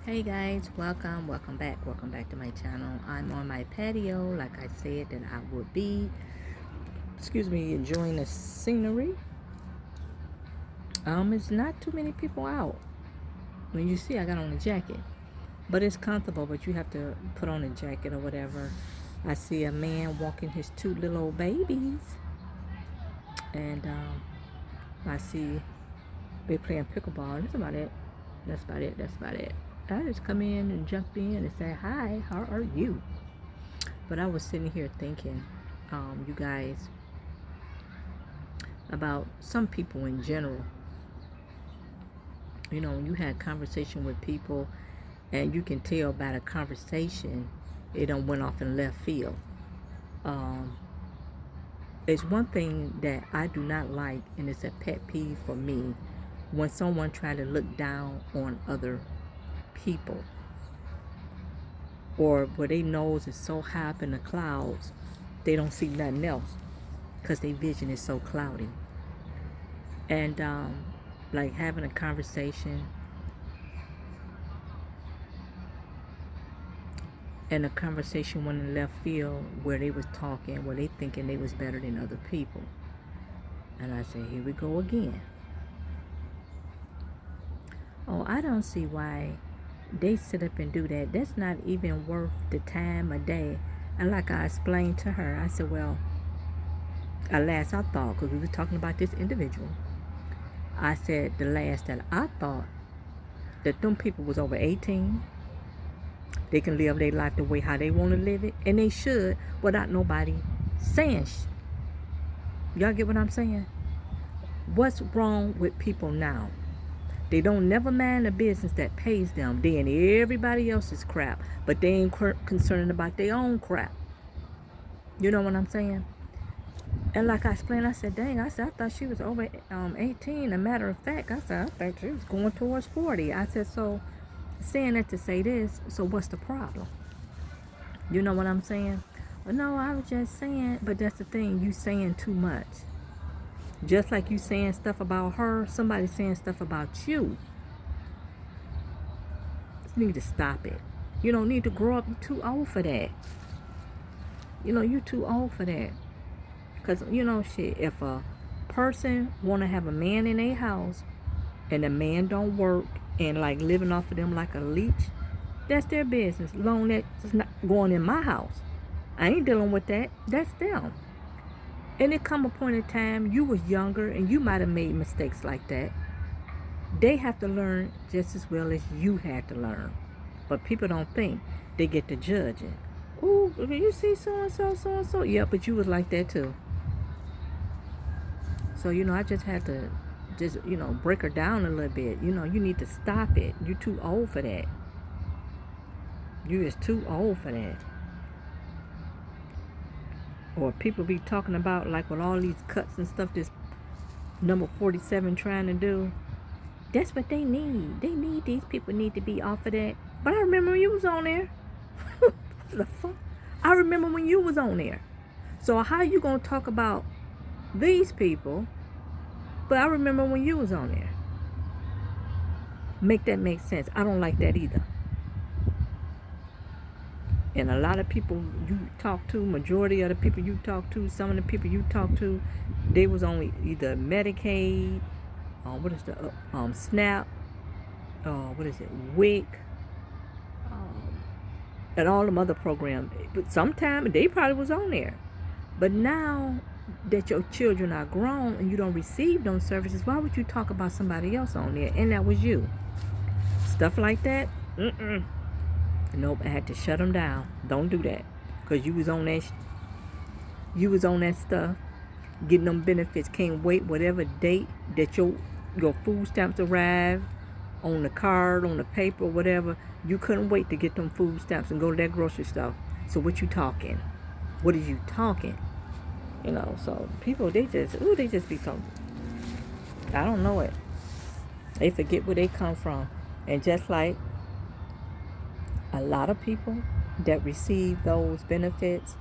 Hey guys, welcome back to my channel. I'm on my patio like I said that I would be. Excuse me, enjoying the scenery. It's not too many people out. When you see I got on a jacket. But it's comfortable, but you have to put on a jacket or whatever. I see a man walking his two little old babies. And I see they playing pickleball. That's about it. That's about it. I just come in and jump in and say, hi, how are you? But I was sitting here thinking, you guys, about some people in general. You know, when you had conversation with people and you can tell by the conversation, it done went off in left field. Um, it's one thing that I do not like, and it's a pet peeve for me, when someone try to look down on other people, or where their nose is so high up in the clouds, they don't see nothing else because their vision is so cloudy. And like having a conversation and a conversation went in left field where they was talking, where they thinking they was better than other people. And I said, here we go again. Oh, I don't see why they sit up and do that. That's not even worth the time of day. And like I explained to her, I said, well, at last I thought, because we were talking about this individual, I said the last that I thought that them people was over 18. They can live their life the way how they want to live it, and they should, without nobody saying. Y'all get what I'm saying? What's wrong with people now? They don't never mind the business that pays them. They in everybody else's crap, but they ain't concerned about their own crap. You know what I'm saying? And like I explained, I said, dang, I thought she was over 18. A matter of fact, I said, I thought she was going towards 40. I said, so saying that to say this, so what's the problem? You know what I'm saying? Well, no, I was just saying, but that's the thing, you saying too much. Just like you saying stuff about her, somebody saying stuff about you. You need to stop it. You don't need to grow up. You're too old for that. You know, you're too old for that. Because, you know, shit, if a person want to have a man in their house and the man don't work and like living off of them like a leech, that's their business. Long as it's not going in my house. I ain't dealing with that. That's them. And it come a point in time you was younger and you might have made mistakes like that. They have to learn just as well as you had to learn. But people don't think. They get to judging. Ooh, you see so and so, so and so. Yeah, but you was like that too. So, you know, I just had to just, you know, break her down a little bit. You know, you need to stop it. You're too old for that. You is too old for that. Or people be talking about like with all these cuts and stuff this number 47 trying to do. That's what they need. These people need to be off of that. But I remember when you was on there. The fuck? I remember when you was on there. So how you gonna talk about these people? But I remember when you was on there. Make that make sense. I don't like that either. And a lot of people you talk to, majority of the people you talk to, some of the people you talk to, they was on either Medicaid, what is the SNAP, what is it, WIC, and all them other programs. But sometime they probably was on there. But now that your children are grown and you don't receive those services, why would you talk about somebody else on there? And that was you. Stuff like that, nope, I had to shut them down. Don't do that. Because you was on that stuff, getting them benefits. Can't wait whatever date that your food stamps arrive on the card, on the paper, whatever. You couldn't wait to get them food stamps and go to that grocery store. So what you talking? What are you talking? You know, so people, they just be so, I don't know it. They forget where they come from. And just like a lot of people that receive those benefits,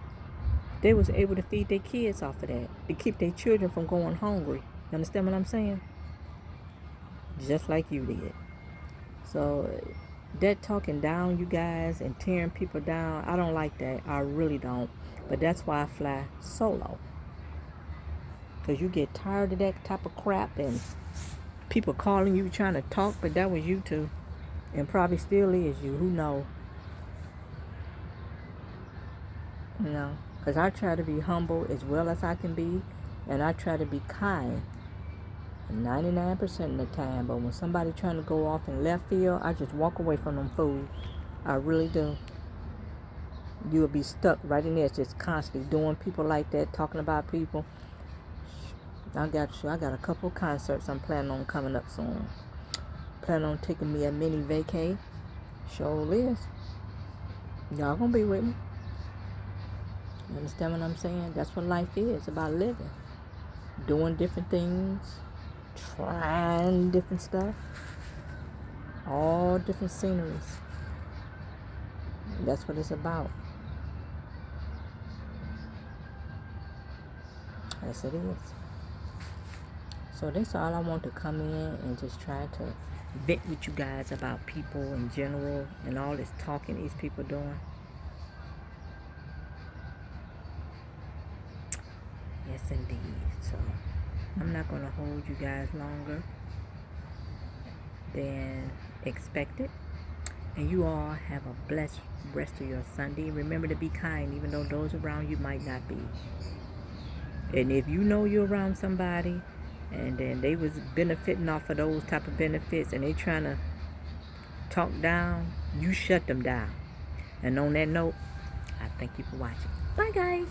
they was able to feed their kids off of that, to keep their children from going hungry. You understand what I'm saying? Just like you did. So That talking down, you guys, and tearing people down, I don't like that. I really don't. But that's why I fly solo. Because you get tired of that type of crap and people calling you trying to talk, but that was you too. And probably still is you. Who knows? You know? Because I try to be humble as well as I can be. And I try to be kind 99% of the time. But when somebody trying to go off in left field, I just walk away from them fools. I really do. You'll be stuck right in there just constantly doing people like that, talking about people. I got you. I got a couple concerts I'm planning on coming up soon. Planning on taking me a mini vacay. Sure is. Y'all gonna be with me. You understand what I'm saying? That's what life is, about living. Doing different things. Trying different stuff. All different sceneries. That's what it's about. Yes, it is. So that's all I want to come in and just try to vent with you guys about people in general and all this talking these people doing. Yes, indeed. So I'm not going to hold you guys longer than expected. And you all have a blessed rest of your Sunday. Remember to be kind, even though those around you might not be. And if you know you're around somebody and then they was benefiting off of those type of benefits and they trying to talk down, you shut them down. And on that note, I thank you for watching. Bye, guys.